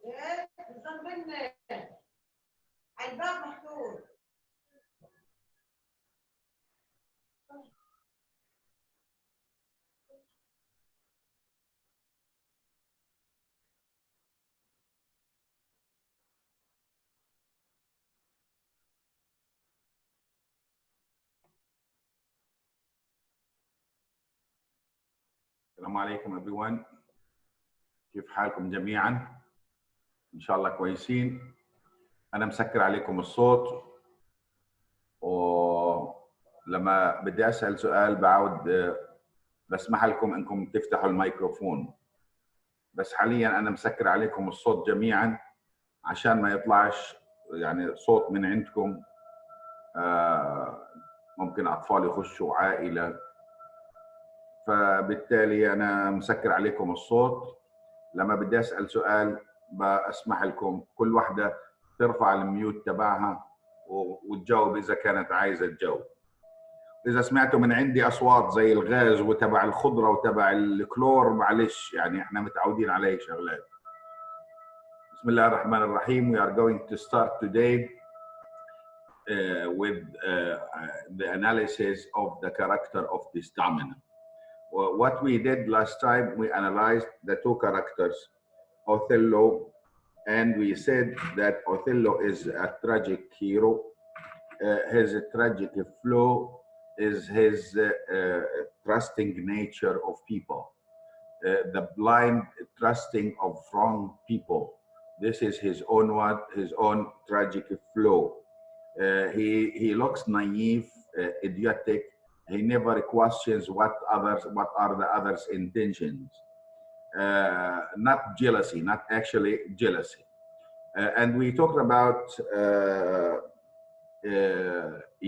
الباب مفتوح. السلام عليكم everyone. كيف حالكم جميعا؟ ان شاء الله كويسين. انا مسكر عليكم الصوت، ولما بدي اسال سؤال بعود بسمح لكم انكم تفتحوا الميكروفون، بس حاليا انا مسكر عليكم الصوت جميعا عشان ما يطلعش يعني صوت من عندكم ممكن اطفال يخشوا عائله، فبالتالي انا مسكر عليكم الصوت. لما بدي اسال سؤال بسمح لكم كل واحده ترفع الميوت تبعها وتجاوب اذا كانت عايزه تجاوب. اذا سمعتوا من عندي اصوات زي الغاز وتبع الخضره وتبع الكلور معلش، يعني احنا متعودين على هيك شغلات. بسم الله الرحمن الرحيم. We are going to start today with the analysis of the character of Desdemona. What we did last time, we analyzed the two characters, Othello, and we said that Othello is a tragic hero. His tragic flow is his trusting nature of people, the blind trusting of wrong people. This is his own tragic flow. He looks naive, idiotic. He never questions what are the others' intentions. Not jealousy, not actually jealousy. And we talked about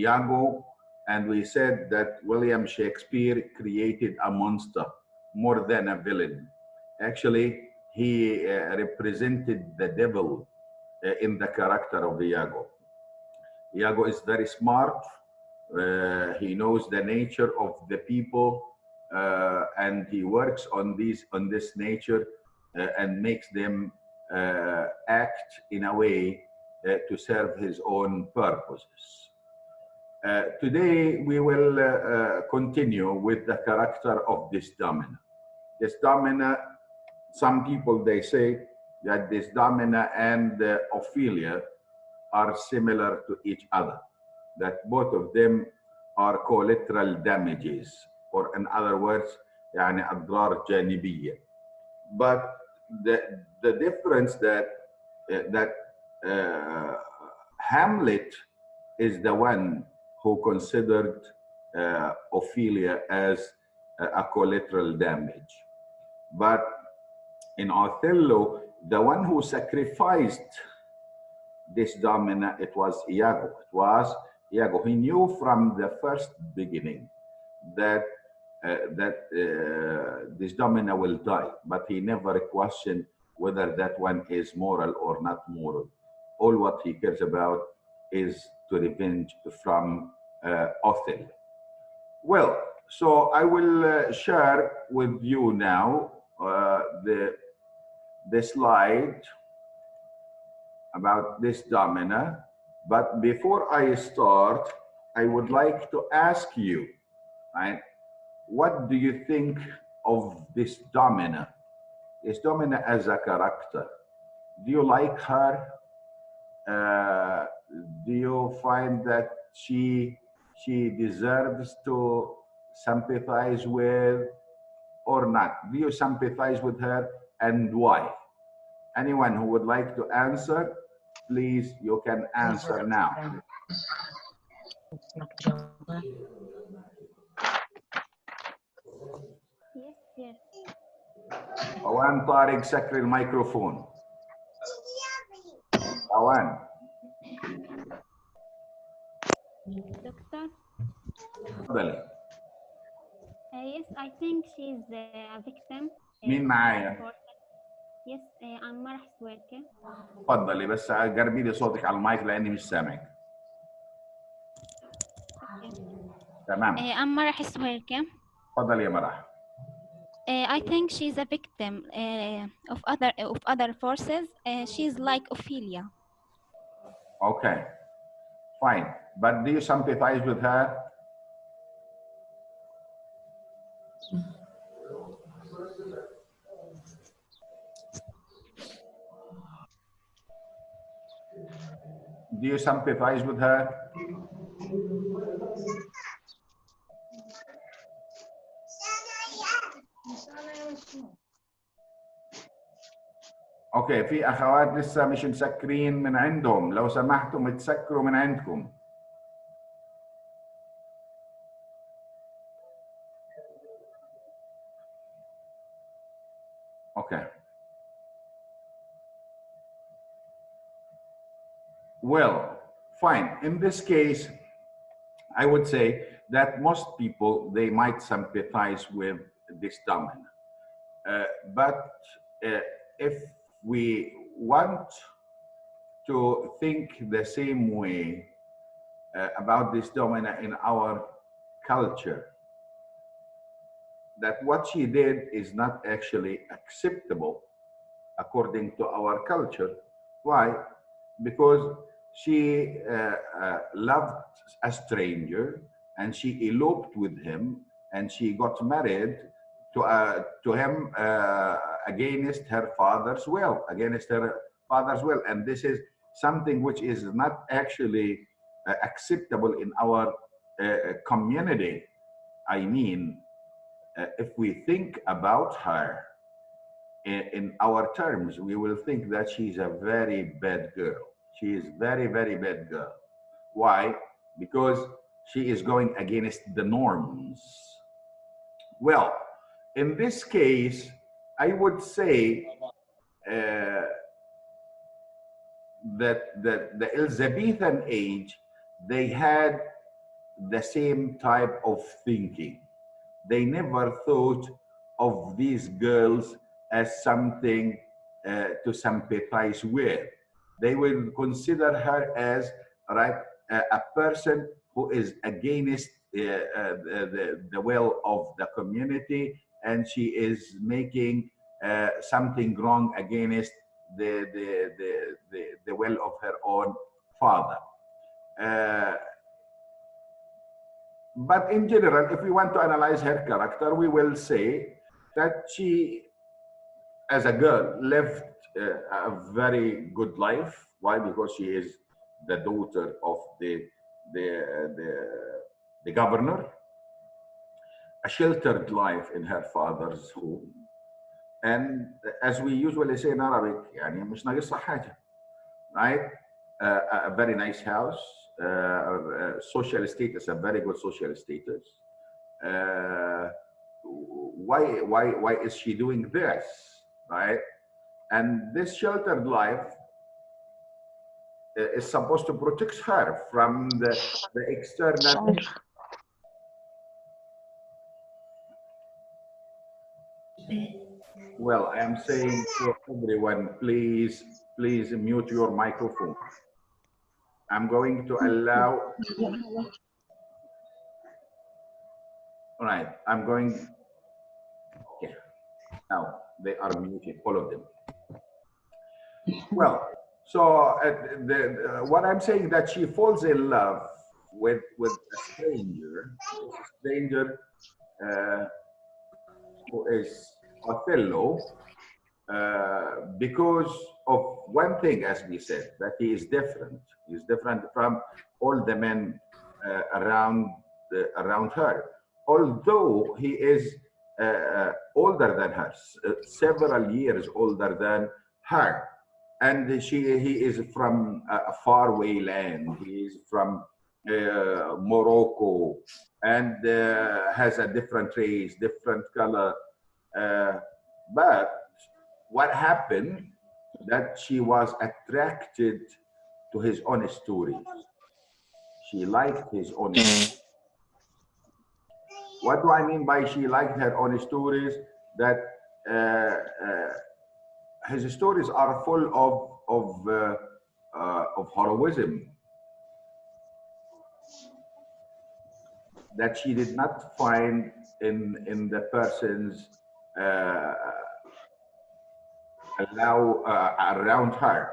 Iago, and we said that William Shakespeare created a monster more than a villain. Actually, he represented the devil in the character of Iago. Iago is very smart. He knows the nature of the people, and he works on this nature and makes them act in a way to serve his own purposes. Today we will continue with the character of Desdemona. Desdemona, some people they say that Desdemona and Ophelia are similar to each other, that both of them are collateral damages, or in other words, يعني أضرار جانبية. But the difference that Hamlet is the one who considered Ophelia as a collateral damage. But in Othello, the one who sacrificed Desdemona, it was Iago. It was Iago. He knew from the first beginning that Desdemona will die, but he never questioned whether that one is moral or not moral. All what he cares about is to revenge from Othello. Well, so I will share with you now the slide about Desdemona. But before I start, I would like to ask you, right, what do you think of Desdemona? Desdemona as a character. Do you like her? Do you find that she deserves to sympathize with or not? Do you sympathize with her, and why? Anyone who would like to answer, please, you can answer now. Yes. Awan Tariq, سكر الميكروفون. Awan. Doctor? تفضلي. Yes, I think she's a victim. مين معايا؟ Yes, عمار حسويكة. تفضلي بس قربي لي صوتك على المايك لاني مش سامعك. تمام. عمار حسويكة. تفضلي يا مرح. I think she's a victim of other forces. She's like Ophelia. Okay, fine. But do you sympathize with her? Do you sympathize with her? اوكي، في اخوات لسه مش مسكرين من عندهم، لو سمحتم تسكروا من عندكم. Okay. Well, fine. In this case, I would say that most people, they might sympathize with this dominant. But if we want to think the same way about this dominant in our culture, that what she did is not actually acceptable according to our culture. Why? Because she loved a stranger and she eloped with him and she got married to him against her father's will, And this is something which is not actually acceptable in our community. I mean, if we think about her in our terms, we will think that she's a very bad girl. She is very, very bad girl. Why? Because she is going against the norms. Well, in this case, I would say that the Elizabethan age, they had the same type of thinking. They never thought of these girls as something to sympathize with. They will consider her as right a person who is against the will of the community, and she is making something wrong against the will of her own father. But in general, if we want to analyze her character, we will say that she, as a girl, lived a very good life. Why? Because she is the daughter of the, the, the governor, a sheltered life in her father's home. And as we usually say in Arabic, يعني مش ناقصها حاجة, right? A very nice house, social status, a very good social status. Why is she doing this, right? And this sheltered life is supposed to protect her from the external. Well, I am saying to everyone, please mute your microphone. I'm going to allow. All right, I'm going. Okay, now they are muted, all of them. Well, so what I'm saying that she falls in love with a stranger who is Othello, because of one thing, as we said, that he is different. He's different from all the men around her. Although he is older than her, several years older than her, and he is from a faraway land. He is from Morocco, and has a different race, different color. But what happened that she was attracted to his own stories. She liked his own stories. What do I mean by she liked her own stories? That his stories are full of heroism that she did not find in the persons uh, allow around her.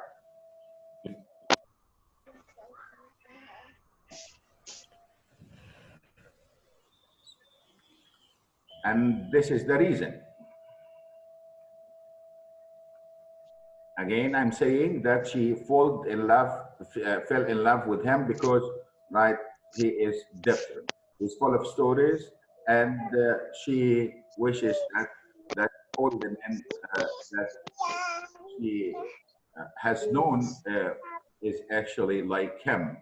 And this is the reason. Again, I'm saying that she fell in love with him because, right, he is different. He's full of stories, and she wishes that all the men that she has known is actually like him.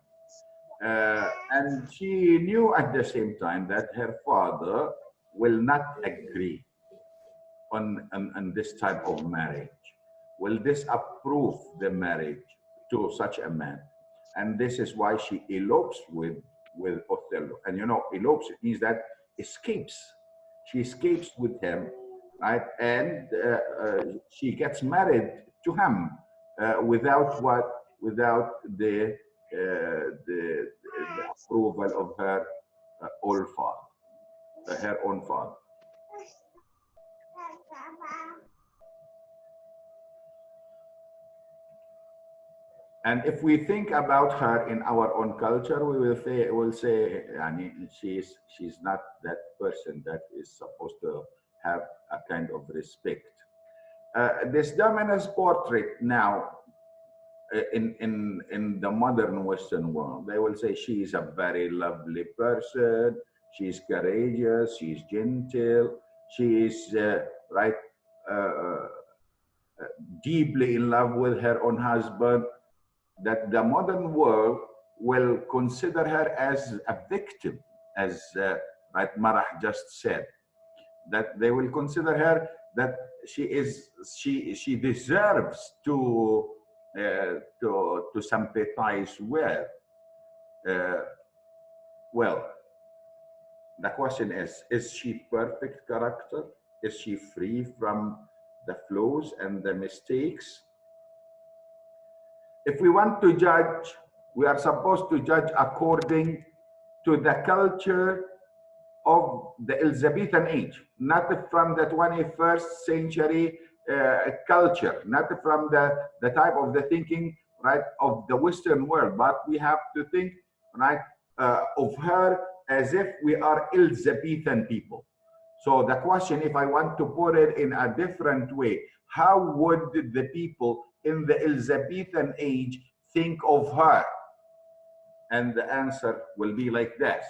And she knew at the same time that her father will not agree on this type of marriage, will disapprove the marriage to such a man. And this is why she elopes with Othello. And you know, elopes, it means that escapes. She escapes with him, right? And she gets married to him without what? Without the approval of her old father, her own father. And if we think about her in our own culture, we will say, I mean, she's not that person that is supposed to have a kind of respect. Desdemona's portrait now in the modern Western world, they will say she is a very lovely person. She's courageous. She's gentle. She is right. Uh, Deeply in love with her own husband, that the modern world will consider her as a victim, as right Marah just said, that they will consider her that she deserves to sympathize with. Uh, well, the question is she perfect character? Is she free from the flaws and the mistakes? If we want to judge, we are supposed to judge according to the culture of the Elizabethan age, not from the 21st century culture, not from the type of the thinking, right, of the Western world, but we have to think, right, of her as if we are Elizabethan people. So the question, if I want to put it in a different way, how would the people in the Elizabethan age think of her? And the answer will be like this.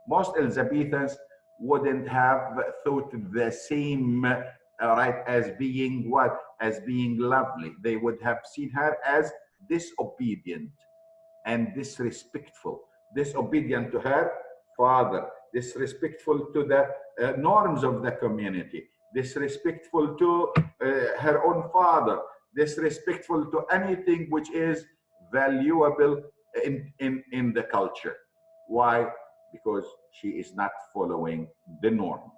Most Elizabethans wouldn't have thought the same, right, as being what? As being lovely. They would have seen her as disobedient and disrespectful. Disobedient to her father, disrespectful to the norms of the community, disrespectful to her own father, disrespectful to anything which is valuable in the culture. Why? Because she is not following the norms.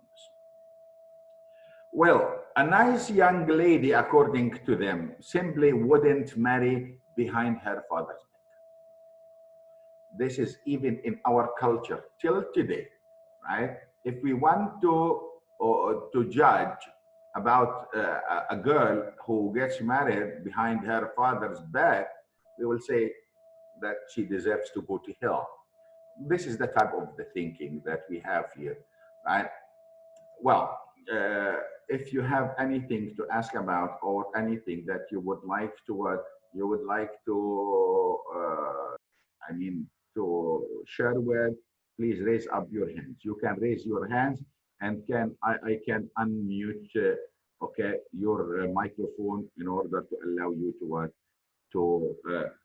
Well, a nice young lady, according to them, simply wouldn't marry behind her father's back. This is even in our culture till today, right? If we want to judge about a girl who gets married behind her father's back, we will say that she deserves to go to hell. This is the type of the thinking that we have here, right? Well, if you have anything to ask about or anything that you would like to I mean, to share with, please raise up your hands. You can raise your hands, and I can unmute okay, your microphone in order to allow you to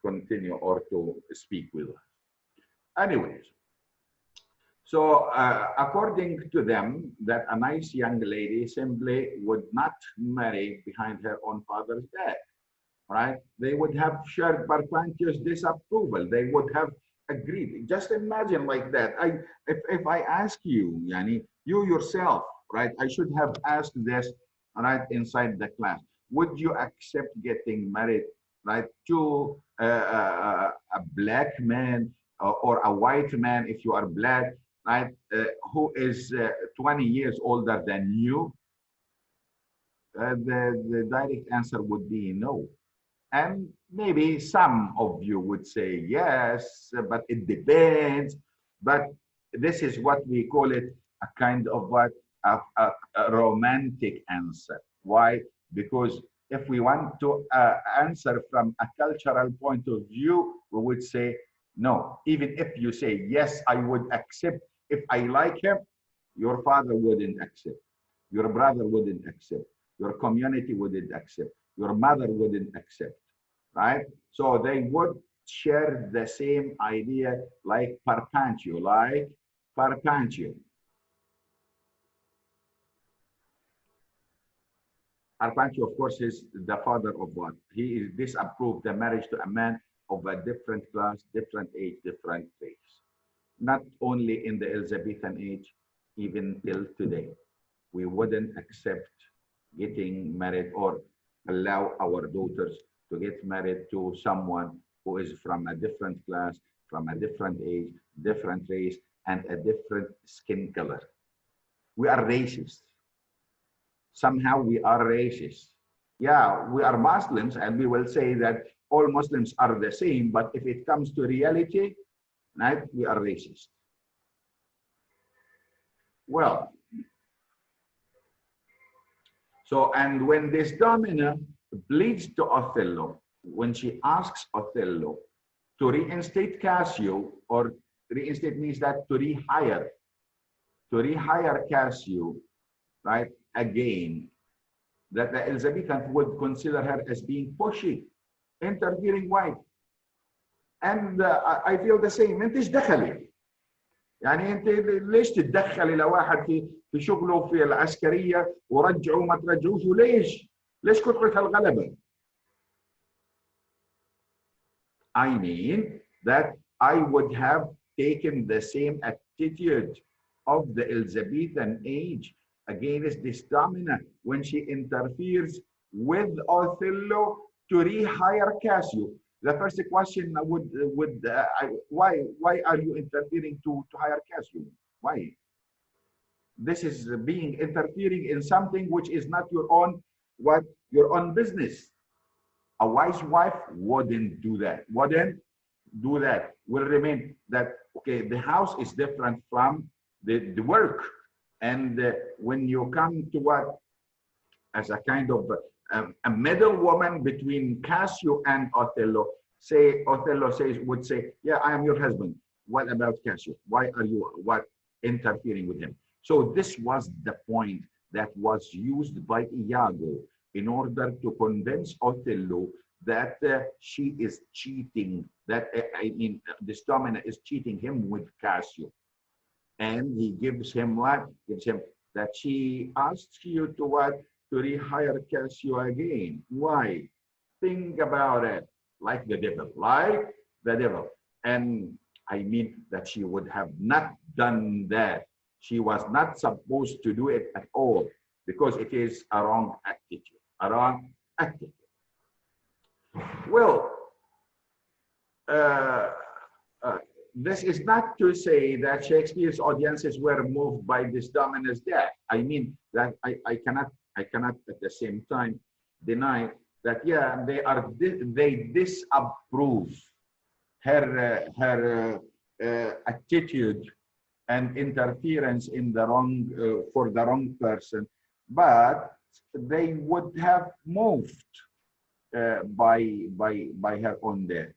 continue or to speak with us. Anyways, so according to them, that a nice young lady simply would not marry behind her own father's back, right? They would have shared Parpantius' disapproval. They would have agreed. Just imagine like that. If I ask you, Yani, you yourself, right? I should have asked this, right, inside the class. Would you accept getting married, right, to a black man or a white man if you are black, right, who is 20 years older than you? The direct answer would be no. And maybe some of you would say yes, but it depends. But this is what we call it a kind of what a romantic answer. Why? Because if we want to answer from a cultural point of view, we would say no. Even if you say yes, I would accept if I like him, your father wouldn't accept. Your brother wouldn't accept. Your community wouldn't accept. Your mother wouldn't accept, right? So they would share the same idea like Parpantio, like Parpantio. Parpantio, of course, is the father of what? He disapproved the marriage to a man of a different class, different age, different race. Not only in the Elizabethan age, even till today. We wouldn't accept getting married or allow our daughters to get married to someone who is from a different class, from a different age, different race, and a different skin color. We are racist. Somehow we are racist. Yeah, we are Muslims, and we will say that all Muslims are the same, but if it comes to reality, right, we are racist. Well, so, and when Desdemona pleads to Othello, when she asks Othello to reinstate Cassio, or reinstate means that to rehire Cassio, right, again, that the Elizabethans would consider her as being pushy, interfering wife. And I feel the same. انت ايش دخلي؟ يعني انت ليش تتدخلي لواحد في شغله في العسكريه ورجعوا ما ترجعوش وليش؟ ليش كثرة هالغلبه؟ I mean that I would have taken the same attitude of the Elizabethan age against this dominant when she interferes with Othello to rehire Cassio. The first question why are you interfering to hire Cassio? Why? This is being interfering in something which is not your own business. A wise wife wouldn't do that. Wouldn't do that. Will remain that okay. The house is different from the work, and when you come to what as a kind of a middle woman between Cassio and Othello, say Othello would say, yeah, I am your husband. What about Cassio? Why are you interfering with him? So this was the point that was used by Iago in order to convince Othello that she is cheating, that I mean, Desdemona is cheating him with Cassio. And he gives him what? Gives him that she asks you to what? To rehire Cassio again. Why? Think about it. Like the devil, like the devil. And I mean that she would have not done that. She was not supposed to do it at all because it is a wrong attitude, a wrong attitude. Well, this is not to say that Shakespeare's audiences were moved by this dominant's death. I mean that I cannot at the same time deny that yeah they disapprove her attitude and interference in the wrong for the wrong person, but they would have moved by her own death.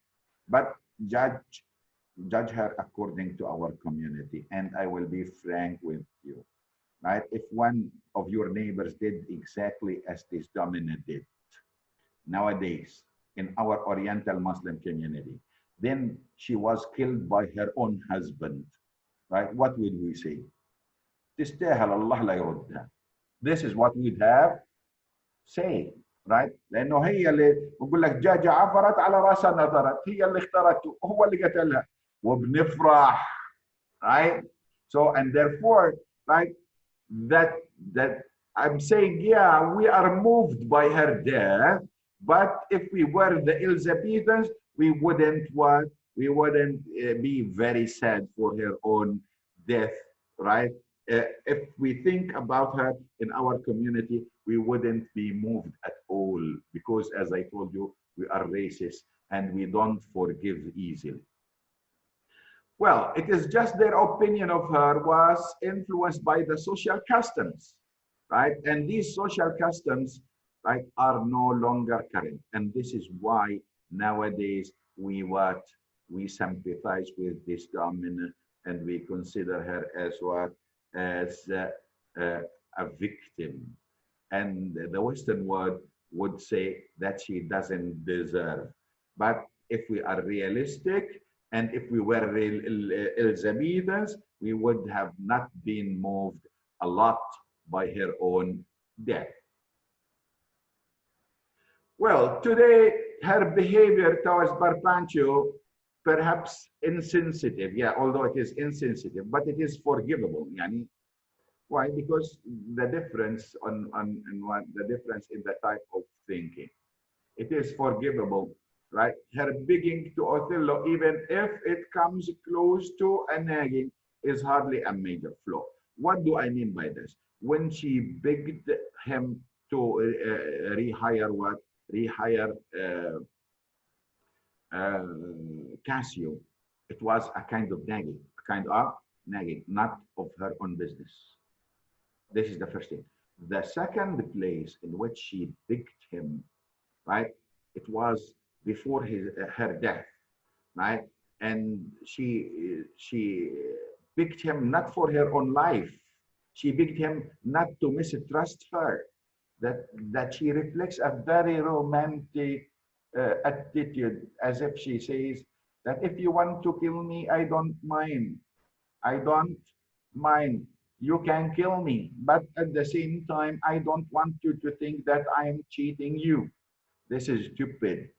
But judge her according to our community. And I will be frank with you, right? If one of your neighbors did exactly as this dominant did nowadays in our Oriental Muslim community, then she was killed by her own husband, right? What would we say? تستاهل الله لا يردها. This is what we'd have say, right? لأنه هي اللي بقول لك دجاجة عفرت على راسها نظرت، هي اللي اختارته، هو اللي قتلها. وبنفرح, right? So and therefore, right, that I'm saying, yeah, we are moved by her death, but if we were the Elizabethans, we wouldn't be very sad for her own death, right? if we think about her in our community, we wouldn't be moved at all because, as I told you, we are racist and we don't forgive easily. Well, it is just their opinion of her was influenced by the social customs, right? And these social customs, right, are no longer current. And this is why nowadays we sympathize with this dominant and we consider her as what? As uh, a victim. And the Western world would say that she doesn't deserve. But if we are realistic, and if we were Elizabethans, we would have not been moved a lot by her own death. Well, today, her behavior towards Barpancho, perhaps insensitive. Yeah, although it is insensitive, but it is forgivable. Yani, why? Because the difference the difference in the type of thinking. It is forgivable, right? Her begging to Othello, even if it comes close to a nagging, is hardly a major flaw. What do I mean by this? When she begged him to rehire what? Rehire Cassio, it was a kind of nagging, not of her own business. This is the first thing. The second place in which she begged him, right? It was before her death, right? And she picked him not for her own life. She picked him not to mistrust her. That she reflects a very romantic attitude, as if she says that if you want to kill me, I don't mind. I don't mind. You can kill me, but at the same time, I don't want you to think that I am cheating you. This is stupid.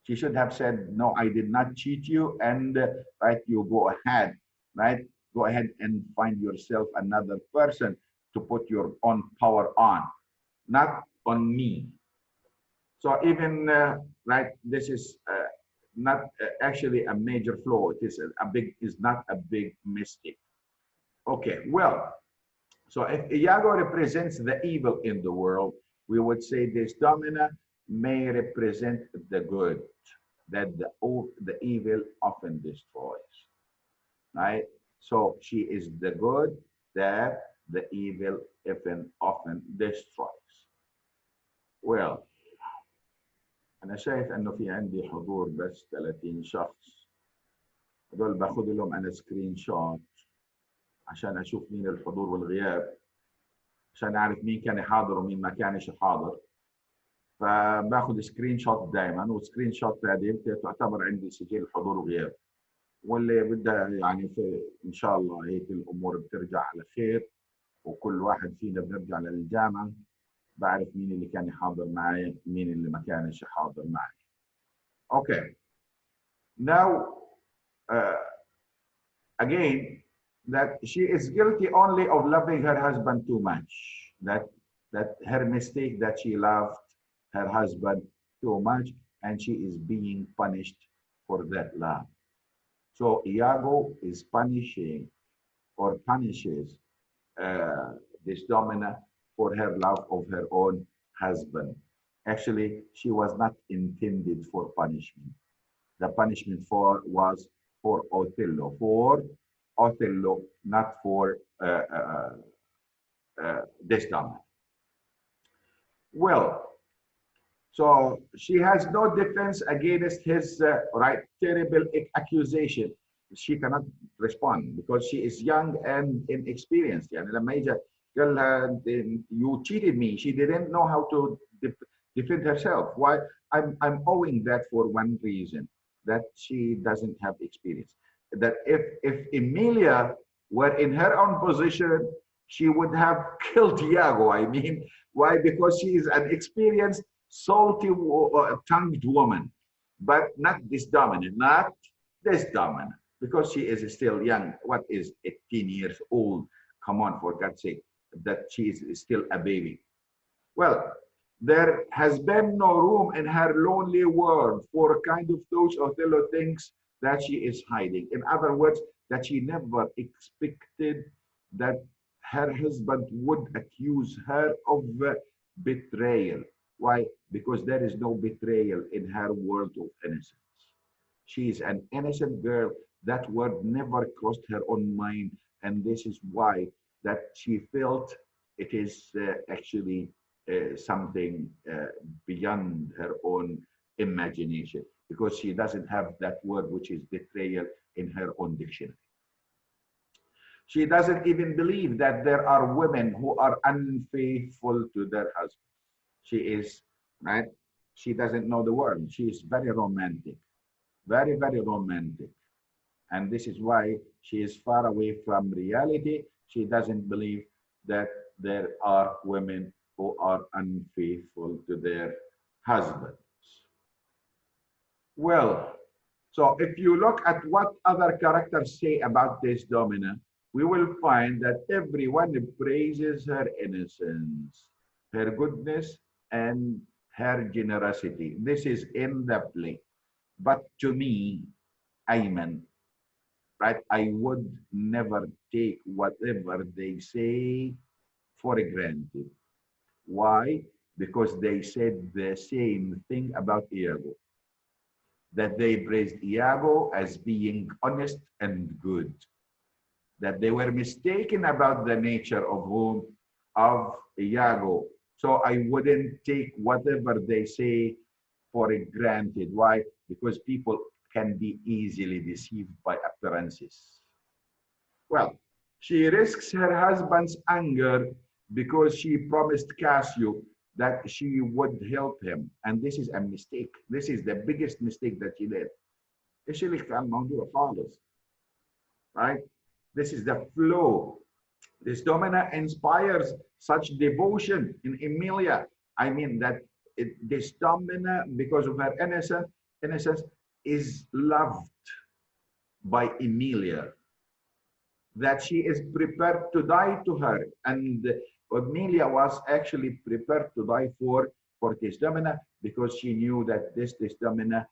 She should have said, no, I did not cheat you. And right, you go ahead, right? Go ahead and find yourself another person to put your own power on, not on me. So even, right, this is not actually a major flaw. It is not a big mistake. Okay, well, so if Iago represents the evil in the world, we would say this domina may represent the good that the evil often destroys, right? So she is the good that the evil often destroys. Well, أنا شايف إنه في عندي حضور بس 30 شخص. هدول باخذ لهم أنا سكرين شوت عشان أشوف مين الحضور والغياب، عشان أعرف مين كان حاضر ومين ما كانش حاضر. فباخذ سكرين شوت دائما، والسكرين شوت هذه تعتبر عندي سجل حضور وغياب. واللي بدها يعني ان شاء الله هيك الامور بترجع على خير، وكل واحد فينا بنرجع للجامعه بعرف مين اللي كان حاضر معي مين اللي ما كانش حاضر معي. Okay. Now again, that she is guilty only of loving her husband too much. That her mistake that she loved her husband too much, and she is being punished for that love. So Iago is punishing or punishes this domina for her love of her own husband. Actually, she was not intended for punishment. The punishment was for Othello, not for this domina. Well, so she has no defense against his terrible accusation. She cannot respond because she is young and inexperienced. يعني لما يجي قال لها you cheated me, she didn't know how to defend herself. Why? I'm owing that for one reason, that she doesn't have experience. That if Emilia were in her own position, she would have killed Iago. I mean, why? Because she is an experienced, salty-tongued woman, but not this dominant, because she is still young. What is 18 years old? Come on, for God's sake, that she is still a baby. Well, there has been no room in her lonely world for a kind of those Othello thinks that she is hiding. In other words, that she never expected that her husband would accuse her of betrayal. Why? Because there is no betrayal in her world of innocence. She is an innocent girl. That word never crossed her own mind, and this is why that she felt it is actually something beyond her own imagination, because she doesn't have that word, which is betrayal, in her own dictionary. She doesn't even believe that there are women who are unfaithful to their husband. She is, right? She doesn't know the word. She is very romantic, very, very romantic. And this is why she is far away from reality. She doesn't believe that there are women who are unfaithful to their husbands. Well, so if you look at what other characters say about this Domina, we will find that everyone praises her innocence, her goodness, and her generosity. This is in the play. But to me, Ayman, right, I would never take whatever they say for granted. Why? Because they said the same thing about Iago, that they praised Iago as being honest and good, that they were mistaken about the nature of whom? Of Iago. So I wouldn't take whatever they say for granted. Why? Because people can be easily deceived by appearances. Well, she risks her husband's anger because she promised Cassio that she would help him. And this is a mistake. This is the biggest mistake that she did. ايش اللي كان الموضوع خالص, right? This is the flow. This Domina inspires such devotion in Emilia. I mean that this Domina, because of her innocence, is loved by Emilia, that she is prepared to die to her. And Emilia was actually prepared to die for Desdemona, because she knew that this Desdemona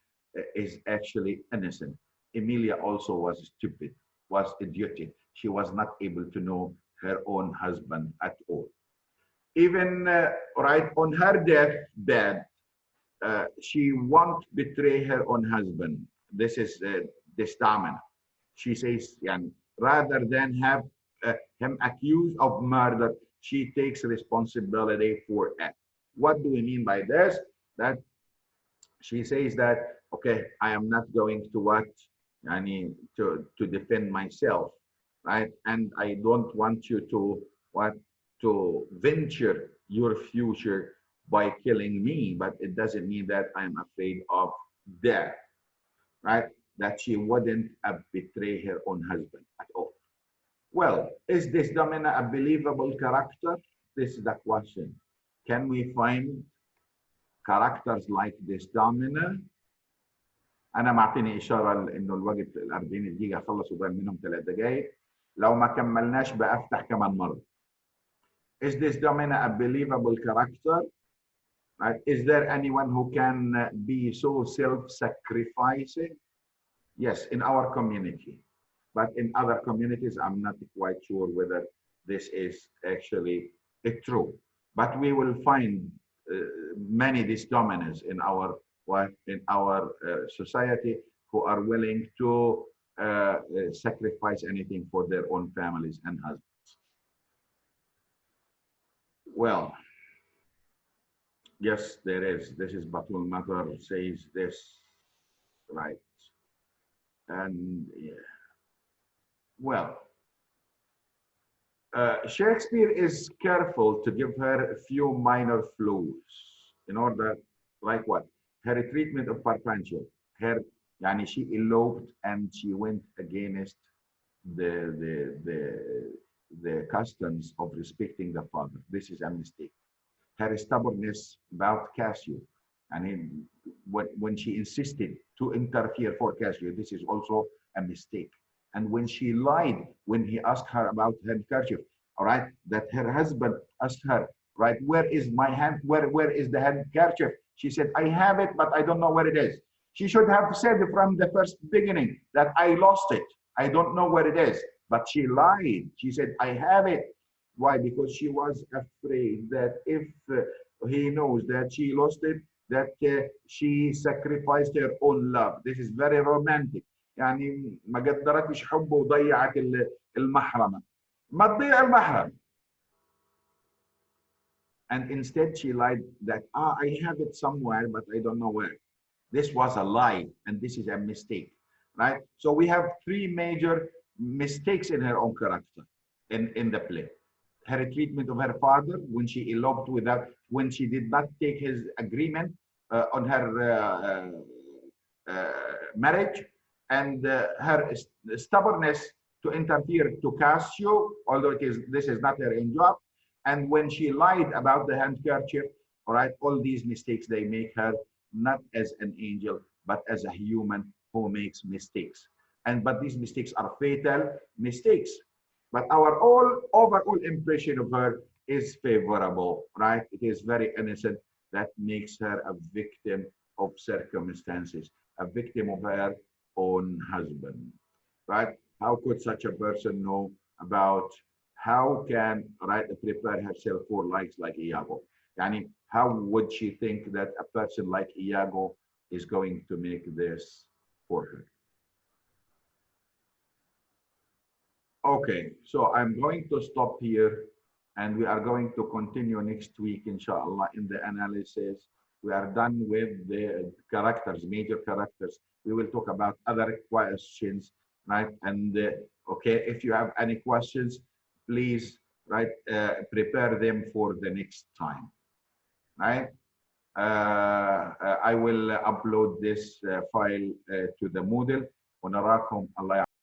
is actually innocent. Emilia also was stupid, was idiotic. She was not able to know her own husband at all. Even right on her deathbed, she won't betray her own husband. This is Desdemona. She says, yani, rather than have him accused of murder, she takes responsibility for it. What do we mean by this? That she says that, okay, I am not going to what, yani, to defend myself, right? And I don't want you to what, to venture your future by killing me, but it doesn't mean that I'm afraid of death, right? That she wouldn't betray her own husband at all. Well, is this Domina a believable character? This is the question. Can we find characters like this Domina? أنا معطيني إشارة إنه الوقت 40 دقيقة خلص وبقى منهم 3 دقائق. لو ما كملناش بأفتح كمان مرة. Is this Domina a believable character? Right? Is there anyone who can be so self-sacrificing? Yes, in our community. But in other communities, I'm not quite sure whether this is actually true. But we will find many these dominants in our society who are willing to sacrifice anything for their own families and husbands. Well, yes, there is. This is Batul Matar says this, right? And yeah. Well, Shakespeare is careful to give her a few minor flaws in order, like what? Her treatment of Parpancio. Her, yani she eloped and she went against the customs of respecting the father. This is a mistake. Her stubbornness about Cassio, and when she insisted to interfere for Cassio, this is also a mistake. And when she lied, when he asked her about her handkerchief, all right, that her husband asked her, right, where is my hand, where is the handkerchief? She said, I have it, but I don't know where it is. She should have said from the first beginning that I lost it. I don't know where it is. But she lied. She said, I have it, Why? Because she was afraid that if he knows that she lost it, that she sacrificed her own love. This is very romantic. يعني ما قدرتش حبه وضيعت المحرمة. ما تضيع المحرم. And instead she lied that, I have it somewhere, but I don't know where. This was a lie, and this is a mistake, right? So we have three major mistakes in her own character in the play. Her treatment of her father when she eloped without, when she did not take his agreement on her marriage, and her stubbornness to interfere to Cassio, although this is not her own job, and when she lied about the handkerchief. All right, all these mistakes, they make her not as an angel, but as a human who makes mistakes. But these mistakes are fatal mistakes. But our overall impression of her is favorable, right? It is very innocent. That makes her a victim of circumstances, a victim of her own husband, right? How could such a person know about how can, right, prepare herself for likes like Iago? Yani, how would she think that a person like Iago is going to make this for her? Okay, so I'm going to stop here and we are going to continue next week, inshallah, in the analysis. We are done with the characters, major characters. We will talk about other questions, right? And okay, if you have any questions, please, right, prepare them for the next time, right? I will upload this file to the Moodle. ونراكم الله